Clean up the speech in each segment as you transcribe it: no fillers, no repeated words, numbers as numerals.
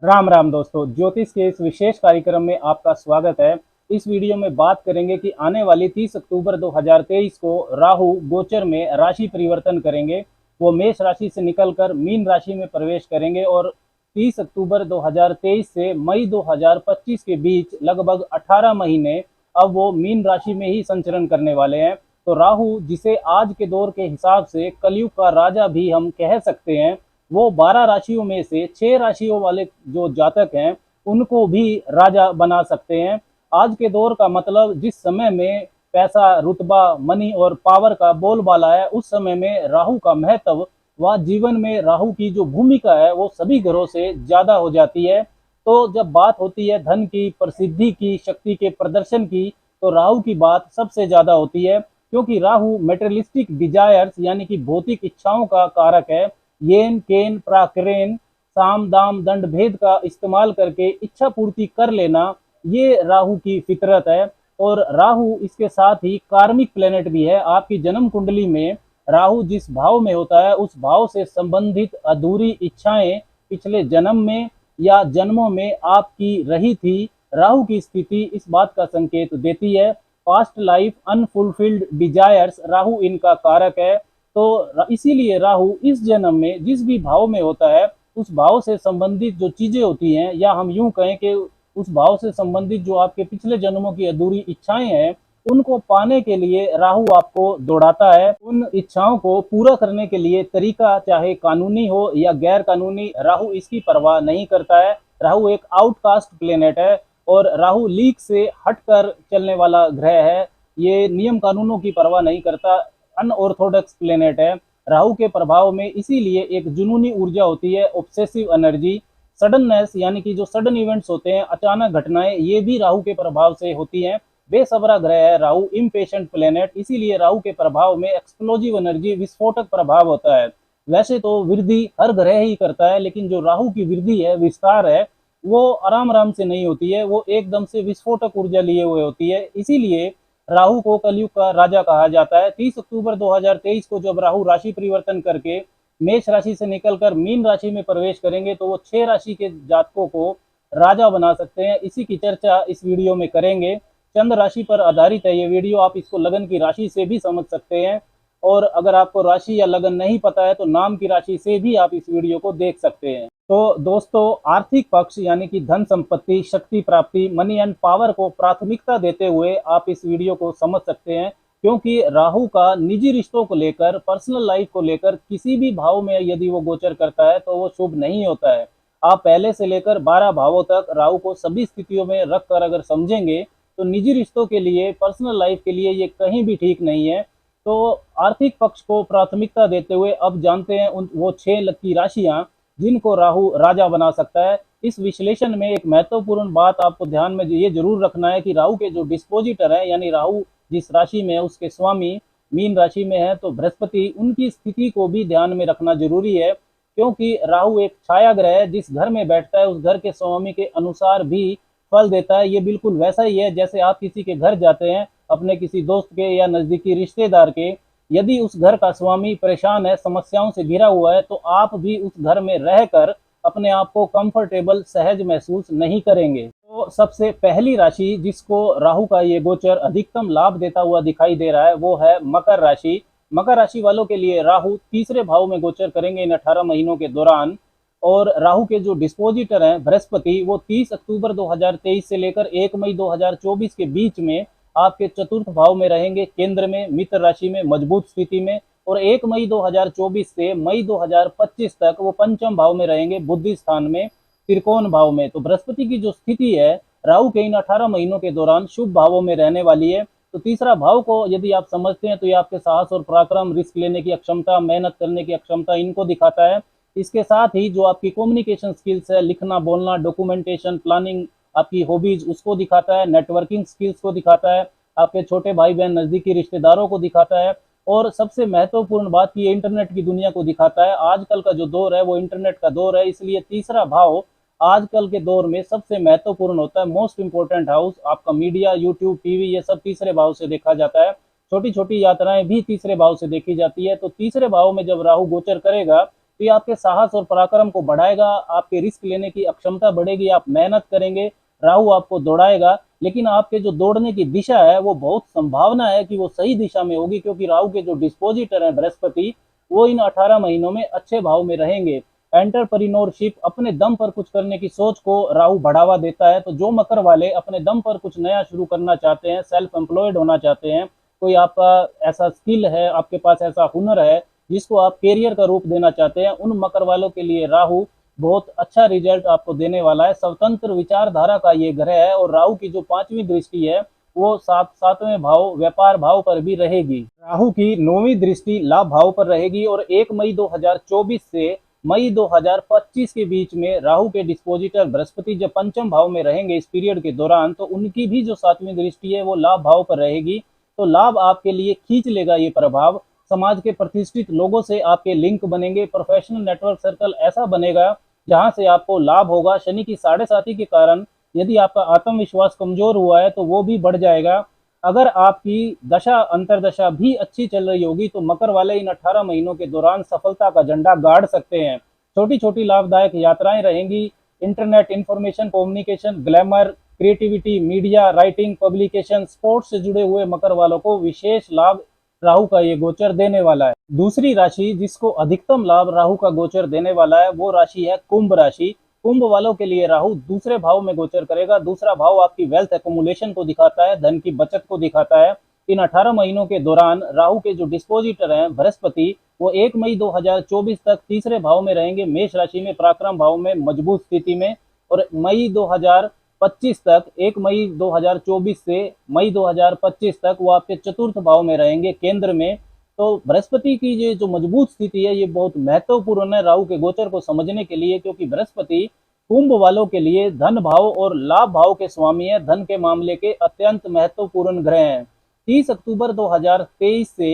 राम राम दोस्तों, ज्योतिष के इस विशेष कार्यक्रम में आपका स्वागत है। इस वीडियो में बात करेंगे कि आने वाली 30 अक्टूबर 2023 को राहु गोचर में राशि परिवर्तन करेंगे। वो मेष राशि से निकलकर मीन राशि में प्रवेश करेंगे और 30 अक्टूबर 2023 से मई 2025 के बीच लगभग 18 महीने अब वो मीन राशि में ही संचरण करने वाले हैं। तो राहु, जिसे आज के दौर के हिसाब से कलयुग का राजा भी हम कह सकते हैं, वो 12 राशियों में से 6 राशियों वाले जो जातक हैं उनको भी राजा बना सकते हैं। आज के दौर का मतलब, जिस समय में पैसा, रुतबा, मनी और पावर का बोलबाला है, उस समय में राहु का महत्व व जीवन में राहु की जो भूमिका है वो सभी घरों से ज्यादा हो जाती है। तो जब बात होती है धन की, प्रसिद्धि की, शक्ति के प्रदर्शन की, तो राहु की बात सबसे ज्यादा होती है, क्योंकि राहु मेटेरियलिस्टिक डिजायर्स यानी कि भौतिक इच्छाओं का कारक है। येन केन प्राक्रेन साम दाम दंड भेद का इस्तेमाल करके इच्छा पूर्ति कर लेना, ये राहु की फितरत है। और राहु इसके साथ ही कार्मिक प्लेनेट भी है। आपकी जन्म कुंडली में राहु जिस भाव में होता है, उस भाव से संबंधित अधूरी इच्छाएं पिछले जन्म में या जन्मों में आपकी रही थी, राहु की स्थिति इस बात का संकेत देती है। Past life unfulfilled desires, Rahu इनका कारक है। तो इसीलिए राहु इस जन्म में जिस भी भाव में होता है, उस भाव से संबंधित जो चीजें होती हैं, या हम यूं कहें कि उस भाव से संबंधित जो आपके पिछले जन्मों की अधूरी इच्छाएं हैं, उनको पाने के लिए राहु आपको दौड़ाता है। उन इच्छाओं को पूरा करने के लिए तरीका चाहे कानूनी हो या गैर कानूनी, राहु इसकी परवाह नहीं करता है। राहु एक आउटकास्ट प्लेनेट है और राहु लीक से हटकर चलने वाला ग्रह है। ये नियम कानूनों की परवाह नहीं करता, अनऑर्थोडॉक्स प्लेनेट है। राहु के प्रभाव में इसीलिए एक जुनूनी ऊर्जा होती है, ऑब्सेसिव एनर्जी, सडननेस, यानी कि जो सडन इवेंट्स होते हैं, अचानक घटनाएं, ये भी राहु के प्रभाव से होती हैं। बेसब्रा ग्रह है राहु, इम्पेशेंट प्लेनेट, इसीलिए राहु के प्रभाव में एक्सप्लोजिव एनर्जी, विस्फोटक प्रभाव होता है। वैसे तो वृद्धि हर ग्रह ही करता है, लेकिन जो राहु की वृद्धि है, विस्तार है, वो आराम आराम से नहीं होती है, वो एकदम से विस्फोटक ऊर्जा लिए हुए होती है। इसीलिए राहु को कलयुग का राजा कहा जाता है। 30 अक्टूबर 2023 को जब राहु राशि परिवर्तन करके मेष राशि से निकलकर मीन राशि में प्रवेश करेंगे, तो वो 6 राशि के जातकों को राजा बना सकते हैं। इसी की चर्चा इस वीडियो में करेंगे। चंद्र राशि पर आधारित है ये वीडियो, आप इसको लगन की राशि से भी समझ सकते हैं। और अगर आपको राशि या लगन नहीं पता है, तो नाम की राशि से भी आप इस वीडियो को देख सकते हैं। तो दोस्तों, आर्थिक पक्ष यानी कि धन संपत्ति, शक्ति प्राप्ति, मनी एंड पावर को प्राथमिकता देते हुए आप इस वीडियो को समझ सकते हैं, क्योंकि राहु का निजी रिश्तों को लेकर, पर्सनल लाइफ को लेकर किसी भी भाव में यदि वो गोचर करता है तो वो शुभ नहीं होता है। आप पहले से लेकर 12 भावों तक राहु को सभी स्थितियों में रखकर अगर समझेंगे, तो निजी रिश्तों के लिए, पर्सनल लाइफ के लिए ये कहीं भी ठीक नहीं है। तो आर्थिक पक्ष को प्राथमिकता देते हुए अब जानते हैं उन वो 6 लकी राशियां जिनको राहु राजा बना सकता है। इस विश्लेषण में एक महत्वपूर्ण बात आपको ध्यान में ये जरूर रखना है कि राहु के जो डिस्पोजिटर है, यानी राहु जिस राशि में है उसके स्वामी मीन राशि में है, तो बृहस्पति, उनकी स्थिति को भी ध्यान में रखना जरूरी है। क्योंकि राहु एक छाया ग्रह है, जिस घर में बैठता है उस घर के स्वामी के अनुसार भी फल देता है। ये बिल्कुल वैसा ही है जैसे आप किसी के घर जाते हैं, अपने किसी दोस्त के या नजदीकी रिश्तेदार के, यदि उस घर का स्वामी परेशान है, समस्याओं से घिरा हुआ है, तो आप भी उस घर में रहकर अपने आप को कंफर्टेबल, सहज महसूस नहीं करेंगे। तो सबसे पहली राशि जिसको राहु का ये गोचर अधिकतम लाभ देता हुआ दिखाई दे रहा है, वो है मकर राशि। मकर राशि वालों के लिए राहु तीसरे भाव में गोचर करेंगे इन 18 महीनों के दौरान। और राहु के जो डिस्पोजिटर हैं बृहस्पति, वो 30 अक्टूबर 2023 से लेकर 1 मई 2024 के बीच में आपके चतुर्थ भाव में रहेंगे, केंद्र में, मित्र राशि में, मजबूत स्थिति में। और 1 मई 2024 से मई 2025 तक वो पंचम भाव में रहेंगे, बुद्धि स्थान में, त्रिकोण भाव में। तो बृहस्पति की जो स्थिति है राहु के इन 18 महीनों के दौरान शुभ भावों में रहने वाली है। तो तीसरा भाव को यदि आप समझते हैं, तो ये आपके साहस और पराक्रम, रिस्क लेने की अक्षमता, मेहनत करने की अक्षमता, इनको दिखाता है। इसके साथ ही जो आपकी कम्युनिकेशन स्किल्स है, लिखना, बोलना, डॉक्यूमेंटेशन, प्लानिंग, आपकी हॉबीज, उसको दिखाता है। नेटवर्किंग स्किल्स को दिखाता है। आपके छोटे भाई बहन, नजदीकी रिश्तेदारों को दिखाता है। और सबसे महत्वपूर्ण बात, ये इंटरनेट की दुनिया को दिखाता है। आजकल का जो दौर है वो इंटरनेट का दौर है, इसलिए तीसरा भाव आजकल के दौर में सबसे महत्वपूर्ण होता है। मोस्ट इंपोर्टेंट हाउस आपका मीडिया, यूट्यूब, टीवी, ये सब तीसरे भाव से देखा जाता है। छोटी छोटी यात्राएं भी तीसरे भाव से देखी जाती है। तो तीसरे भाव में जब राहु गोचर करेगा, तो ये आपके साहस और पराक्रम को बढ़ाएगा, आपके रिस्क लेने की अक्षमता बढ़ेगी, आप मेहनत करेंगे, राहु आपको दौड़ाएगा। लेकिन आपके जो दौड़ने की दिशा है वो बहुत संभावना है कि वो सही दिशा में होगी, क्योंकि राहु के जो डिस्पोजिटर है बृहस्पति, वो इन 18 महीनों में अच्छे भाव में रहेंगे। एंटरप्रेन्योरशिप, अपने दम पर कुछ करने की सोच को राहु बढ़ावा देता है। तो जो मकर वाले अपने दम पर कुछ नया शुरू करना चाहते हैं, सेल्फ एम्प्लॉयड होना चाहते हैं, कोई आपका ऐसा स्किल है, आपके पास ऐसा हुनर है जिसको आप कैरियर का रूप देना चाहते हैं, उन मकर वालों के लिए राहु बहुत अच्छा रिजल्ट आपको देने वाला है। स्वतंत्र विचारधारा का ये ग्रह है, और राहु की जो 5वीं दृष्टि है वो सातवें भाव व्यापार भाव पर भी रहेगी। राहु की 9वीं दृष्टि लाभ भाव पर रहेगी, और 1 मई 2024 से मई 2025 के बीच में राहु के डिस्पोजिटर बृहस्पति जब पंचम भाव में रहेंगे इस पीरियड के दौरान, तो उनकी भी जो 7वीं दृष्टि है वो लाभ भाव पर रहेगी। तो लाभ आपके लिए खींच लेगा ये प्रभाव, समाज के प्रतिष्ठित लोगों से आपके लिंक बनेंगे, प्रोफेशनल नेटवर्क सर्कल ऐसा बनेगा जहां से आपको लाभ होगा। शनि की 7.5 के कारण यदि आपका आत्मविश्वास कमजोर हुआ है तो वो भी बढ़ जाएगा। अगर आपकी दशा अंतरदशा भी अच्छी चल रही होगी तो मकर वाले इन 18 महीनों के दौरान सफलता का झंडा गाड़ सकते हैं। छोटी छोटी लाभदायक यात्राएं रहेंगी। Internet, information, communication, glamour, creativity, media, writing, publication, sports से जुड़े हुए मकर वालों को विशेष लाभ राहु का ये गोचर देने वाला है। दूसरी राशि जिसको अधिकतम लाभ राहु का गोचर देने वाला है वो राशि है कुंभ राशि। कुंभ वालों के लिए राहु दूसरे भाव में गोचर करेगा। दूसरा भाव आपकी वेल्थ एक्युमुलेशन को दिखाता है, धन की बचत को दिखाता है। इन 18 महीनों के दौरान राहु के जो डिस्पोजिटर हैं बृहस्पति, वो 1 मई 2024 तक तीसरे भाव में रहेंगे, मेष राशि में, पराक्रम भाव में, मजबूत स्थिति में। और मई 2025 तक, 1 मई 2024 से मई 2025 तक वो आपके चतुर्थ भाव में रहेंगे, केंद्र में। तो बृहस्पति की ये जो मजबूत स्थिति है ये बहुत महत्वपूर्ण है राहु के गोचर को समझने के लिए, क्योंकि बृहस्पति कुंभ वालों के लिए धन भाव और लाभ भाव के स्वामी है, धन के मामले के अत्यंत महत्वपूर्ण ग्रह हैं। 30 अक्टूबर 2023 से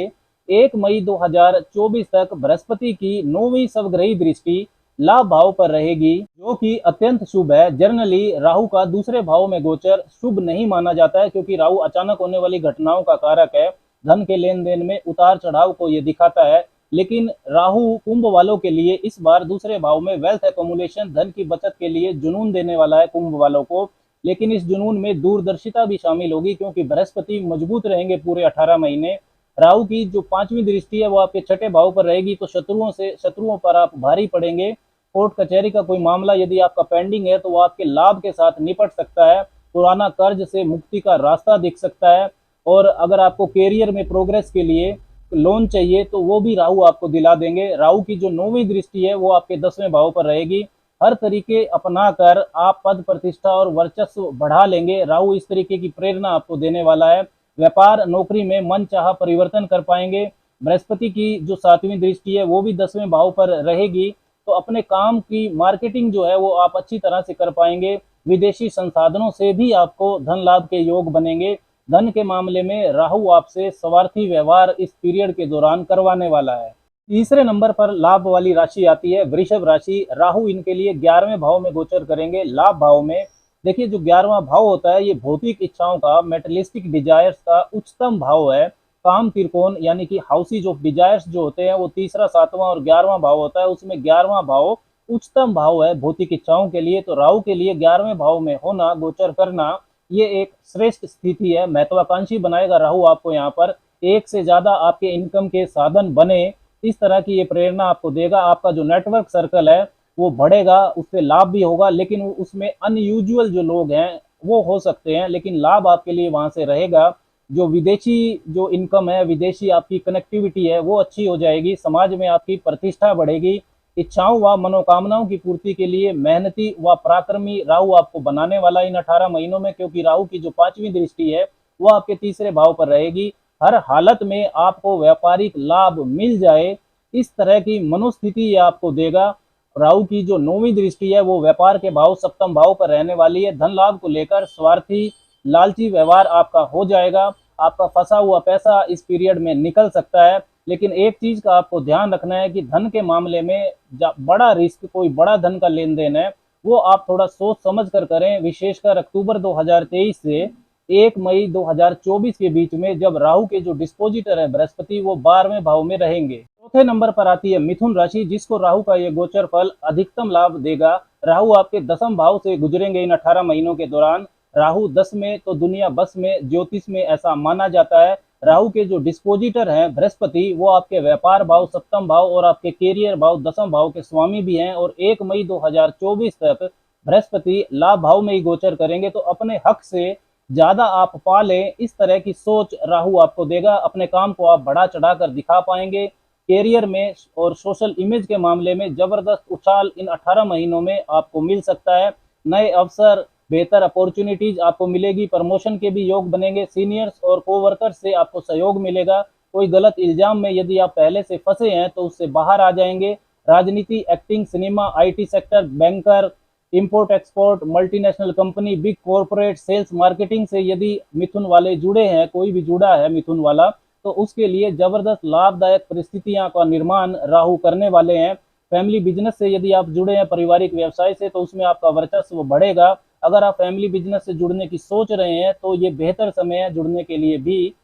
1 मई 2024 तक बृहस्पति की 9वीं स्वग्रही दृष्टि लाभ भाव पर रहेगी, जो कि अत्यंत शुभ है। जनरली राहु का दूसरे भाव में गोचर शुभ नहीं माना जाता है, क्योंकि राहु अचानक होने वाली घटनाओं का कारक है, धन के लेन देन में उतार चढ़ाव को ये दिखाता है। लेकिन राहु कुंभ वालों के लिए इस बार दूसरे भाव में वेल्थ एक्युमुलेशन, धन की बचत के लिए जुनून देने वाला है कुंभ वालों को। लेकिन इस जुनून में दूरदर्शिता भी शामिल होगी, क्योंकि बृहस्पति मजबूत रहेंगे पूरे 18 महीने। राहु की जो 5वीं दृष्टि है वो आपके छठे भाव पर रहेगी, तो शत्रुओं पर आप भारी पड़ेंगे। कोर्ट कचहरी का कोई मामला यदि आपका पेंडिंग है तो वो आपके लाभ के साथ निपट सकता है। पुराना कर्ज से मुक्ति का रास्ता दिख सकता है। और अगर आपको कैरियर में प्रोग्रेस के लिए लोन चाहिए तो वो भी राहु आपको दिला देंगे। राहु की जो 9वीं दृष्टि है वो आपके 10वें भाव पर रहेगी। हर तरीके अपना कर आप पद प्रतिष्ठा और वर्चस्व बढ़ा लेंगे। राहु इस तरीके की प्रेरणा आपको देने वाला है। व्यापार नौकरी में मन चाहा परिवर्तन कर पाएंगे। बृहस्पति की जो 7वीं दृष्टि है वो भी 10वें भाव पर रहेगी, तो अपने काम की मार्केटिंग जो है वो आप अच्छी तरह से कर पाएंगे। विदेशी संसाधनों से भी आपको धन लाभ के योग बनेंगे। धन के मामले में राहु आपसे स्वार्थी व्यवहार इस पीरियड के दौरान करवाने वाला है। तीसरे नंबर पर लाभ वाली राशि आती है वृषभ राशि। राहु इनके लिए 11वें भाव में गोचर करेंगे, लाभ भाव में। देखिए, जो 11वां भाव होता है ये भौतिक इच्छाओं का, मेटेरियलिस्टिक डिजायर्स का उच्चतम भाव है। काम त्रिकोण यानी कि हाउसेज ऑफ डिजायर्स जो होते हैं वो तीसरा, 7वां और 11वां भाव होता है। उसमें 11वां भाव उच्चतम भाव है भौतिक इच्छाओं के लिए। तो राहु के लिए 11वें भाव में होना, गोचर करना, ये एक श्रेष्ठ स्थिति है। महत्वाकांक्षी बनाएगा राहु आपको। यहाँ पर एक से ज्यादा आपके इनकम के साधन बने, इस तरह की ये प्रेरणा आपको देगा। आपका जो नेटवर्क सर्कल है वो बढ़ेगा, उससे लाभ भी होगा। लेकिन उसमें अनयूजुअल जो लोग हैं वो हो सकते हैं, लेकिन लाभ आपके लिए वहां से रहेगा। जो विदेशी जो इनकम है, विदेशी आपकी कनेक्टिविटी है वो अच्छी हो जाएगी। समाज में आपकी प्रतिष्ठा बढ़ेगी। इच्छाओं व मनोकामनाओं की पूर्ति के लिए मेहनती व पराक्रमी राहु आपको बनाने वाला इन 18 महीनों में, क्योंकि राहु की जो 5वीं दृष्टि है वो आपके तीसरे भाव पर रहेगी। हर हालत में आपको व्यापारिक लाभ मिल जाए, इस तरह की मनोस्थिति ये आपको देगा। राहु की जो 9वीं दृष्टि है वो व्यापार के भाव, सप्तम भाव पर रहने वाली है। धन लाभ को लेकर स्वार्थी लालची व्यवहार आपका हो जाएगा। आपका फंसा हुआ पैसा इस पीरियड में निकल सकता है। लेकिन एक चीज का आपको ध्यान रखना है कि धन के मामले में बड़ा रिस्क, कोई बड़ा धन का लेन देन है वो आप थोड़ा सोच समझ कर करें। विशेषकर अक्टूबर 2023 से 1 मई 2024 के बीच में, जब राहु के जो डिस्पोजिटर है बृहस्पति वो 12वें भाव में रहेंगे। चौथे नंबर पर आती है मिथुन राशि, जिसको राहु का ये गोचर फल अधिकतम लाभ देगा। राहु आपके 10वें भाव से गुजरेंगे इन 18 महीनों के दौरान। राहु 10 में तो दुनिया बस में, ज्योतिष में ऐसा माना जाता है। राहु के जो डिस्पोजिटर हैं बृहस्पति, वो आपके व्यापार भाव, सप्तम भाव और आपके कैरियर भाव, 10वें भाव के स्वामी भी हैं। और 1 मई 2024 तक बृहस्पति लाभ भाव में ही गोचर करेंगे, तो अपने हक से ज्यादा आप पा लें, इस तरह की सोच राहु आपको देगा। अपने काम को आप बढ़ा चढ़ाकर दिखा पाएंगे। कैरियर में और सोशल इमेज के मामले में जबरदस्त उछाल इन 18 महीनों में आपको मिल सकता है। नए अवसर, बेहतर अपॉर्चुनिटीज आपको मिलेगी। प्रमोशन के भी योग बनेंगे। सीनियर्स और कोवर्कर्स से आपको सहयोग मिलेगा। कोई गलत इल्जाम में यदि आप पहले से फंसे हैं तो उससे बाहर आ जाएंगे। राजनीति, acting, cinema, IT sector, banker, import export, multinational company, big corporate, sales, marketing से यदि मिथुन वाले जुड़े हैं, कोई भी जुड़ा है मिथुन वाला, तो उसके लिए जबरदस्त लाभदायक परिस्थितियां का निर्माण राहु करने वाले हैं। फैमिली बिजनेस से यदि आप जुड़े हैं, पारिवारिक व्यवसाय से, तो उसमें आपका वर्चस्व बढ़ेगा। अगर आप फैमिली बिजनेस से जुड़ने की सोच रहे हैं तो ये बेहतर समय है जुड़ने के लिए भी।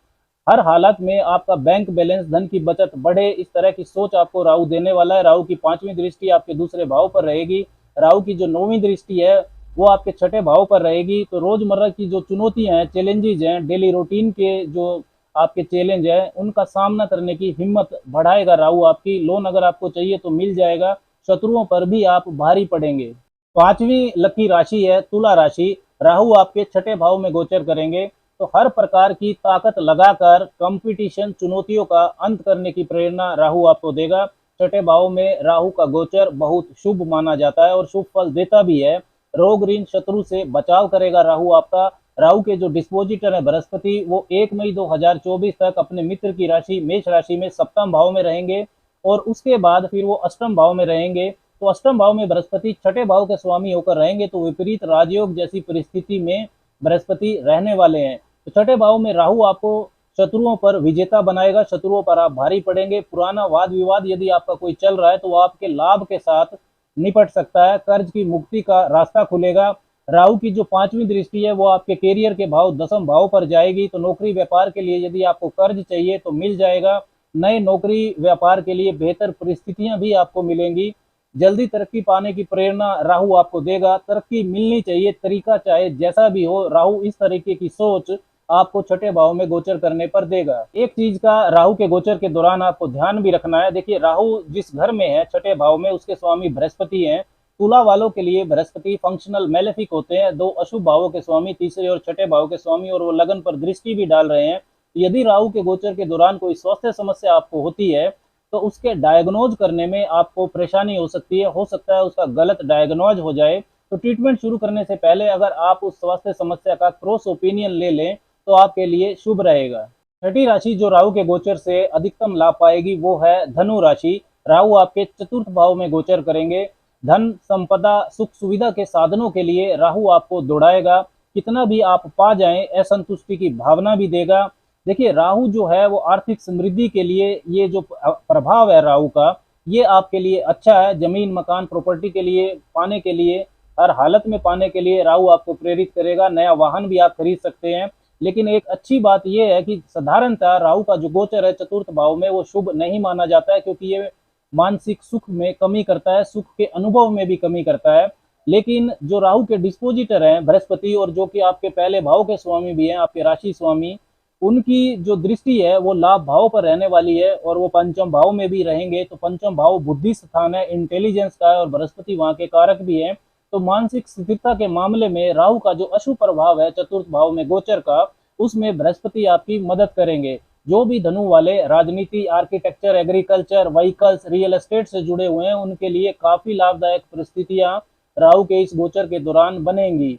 हर हालत में आपका बैंक बैलेंस, धन की बचत बढ़े, इस तरह की सोच आपको राहु देने वाला है। राहु की 5वीं दृष्टि आपके दूसरे भाव पर रहेगी। राहु की जो 9वीं दृष्टि है वो आपके छठे भाव पर रहेगी। तो रोजमर्रा की जो चुनौतियां हैं, चैलेंजेज हैं, डेली रूटीन के जो आपके चैलेंज है, उनका सामना करने की हिम्मत बढ़ाएगा राहु आपकी। लोन अगर आपको चाहिए तो मिल जाएगा। शत्रुओं पर भी आप भारी पड़ेंगे। 5वीं लकी राशि है तुला राशि। राहु आपके छठे भाव में गोचर करेंगे, तो हर प्रकार की ताकत लगाकर कंपटीशन, चुनौतियों का अंत करने की प्रेरणा राहु आपको देगा। छठे भाव में राहु का गोचर बहुत शुभ माना जाता है और शुभ फल देता भी है। रोग, ऋण, शत्रु से बचाव करेगा राहु आपका। राहु के जो डिस्पोजिटर है बृहस्पति, वो 1 मई 2024 तक अपने मित्र की राशि मेष राशि में सप्तम भाव में रहेंगे और उसके बाद फिर वो अष्टम भाव में रहेंगे। तो अष्टम भाव में बृहस्पति छठे भाव के स्वामी होकर रहेंगे, तो विपरीत राजयोग जैसी परिस्थिति में बृहस्पति रहने वाले हैं। तो छठे भाव में राहु आपको शत्रुओं पर विजेता बनाएगा। शत्रुओं पर आप भारी पड़ेंगे। पुराना वाद विवाद यदि आपका कोई चल रहा है तो वो आपके लाभ के साथ निपट सकता है। कर्ज की मुक्ति का रास्ता खुलेगा। राहु की जो 5वीं दृष्टि है वो आपके कैरियर के भाव, 10वें भाव पर जाएगी। तो नौकरी व्यापार के लिए यदि आपको कर्ज चाहिए तो मिल जाएगा। नए नौकरी व्यापार के लिए बेहतर परिस्थितियां भी आपको मिलेंगी। जल्दी तरक्की पाने की प्रेरणा राहु आपको देगा। तरक्की मिलनी चाहिए, तरीका चाहे जैसा भी हो, राहु इस तरीके की सोच आपको छठे भाव में गोचर करने पर देगा। एक चीज का राहु के गोचर के दौरान आपको ध्यान भी रखना है। देखिए, राहु जिस घर में है छठे भाव में, उसके स्वामी बृहस्पति हैं। तुला वालों के लिए बृहस्पति फंक्शनल मैलेफिक होते हैं, दो अशुभ भावों के स्वामी, तीसरे और छठे भाव के स्वामी, और वो लगन पर दृष्टि भी डाल रहे हैं। यदि राहु के गोचर के दौरान कोई स्वास्थ्य समस्या आपको होती है तो उसके डायग्नोज करने में आपको परेशानी हो सकती है। हो सकता है उसका गलत डायग्नोज हो जाए। तो ट्रीटमेंट शुरू करने से पहले अगर आप उस स्वास्थ्य समस्या का क्रॉस ओपिनियन ले लें तो आपके लिए शुभ रहेगा। छठी राशि जो राहु के गोचर से अधिकतम लाभ पाएगी वो है धनु राशि। राहु आपके चतुर्थ भाव में गोचर करेंगे। धन, संपदा, सुख सुविधा के साधनों के लिए राहु आपको दौड़ाएगा। कितना भी आप पा जाएं, असंतुष्टि की भावना भी देगा। देखिए, राहु जो है वो आर्थिक समृद्धि के लिए, ये जो प्रभाव है राहु का, ये आपके लिए अच्छा है। जमीन, मकान, प्रॉपर्टी के लिए पाने के लिए, हर हालत में पाने के लिए राहु आपको प्रेरित करेगा। नया वाहन भी आप खरीद सकते हैं। लेकिन एक अच्छी बात यह है कि साधारणतः राहु का जो गोचर है चतुर्थ भाव में वो शुभ नहीं माना जाता है, क्योंकि ये मानसिक सुख में कमी करता है, सुख के अनुभव में भी कमी करता है। लेकिन जो राहु के डिस्पोजिटर हैं बृहस्पति, और जो कि आपके पहले भाव के स्वामी भी हैं, आपके राशि स्वामी, उनकी जो दृष्टि है वो लाभ भाव पर रहने वाली है और वो पंचम भाव में भी रहेंगे। तो पंचम भाव बुद्धि स्थान है, इंटेलिजेंस का है, और बृहस्पति वहां के कारक भी है। तो मानसिक स्थिरता के मामले में राहु का जो अशुभ प्रभाव है चतुर्थ भाव में गोचर का, उसमें बृहस्पति आपकी मदद करेंगे। जो भी धनु वाले राजनीति, architecture, agriculture, vehicles, real estate से जुड़े हुए हैं, उनके लिए काफी लाभदायक परिस्थितियां राहु के इस गोचर के दौरान बनेंगी।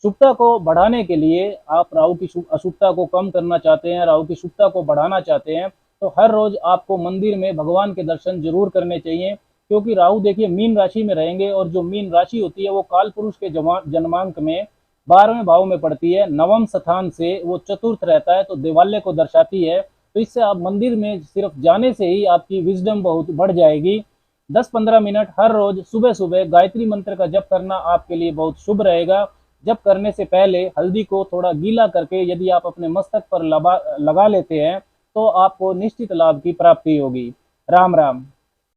शुभता को बढ़ाने के लिए आप राहु की अशुभता को कम करना चाहते हैं, राहु की शुभता को बढ़ाना चाहते हैं, तो हर रोज आपको मंदिर में भगवान के दर्शन जरूर करने चाहिए। क्योंकि राहु देखिए मीन राशि में रहेंगे, और जो मीन राशि होती है वो काल पुरुष के जन्मांक में 12वें भाव में पड़ती है। नवम स्थान से वो चतुर्थ रहता है, तो दिवाल्य को दर्शाती है। तो इससे आप मंदिर में सिर्फ जाने से ही आपकी विजडम बहुत बढ़ जाएगी। 10-15 मिनट हर रोज सुबह सुबह गायत्री मंत्र का जप करना आपके लिए बहुत शुभ रहेगा। जप करने से पहले हल्दी को थोड़ा गीला करके यदि आप अपने मस्तक पर लगा लेते हैं तो आपको निश्चित लाभ की प्राप्ति होगी। राम राम।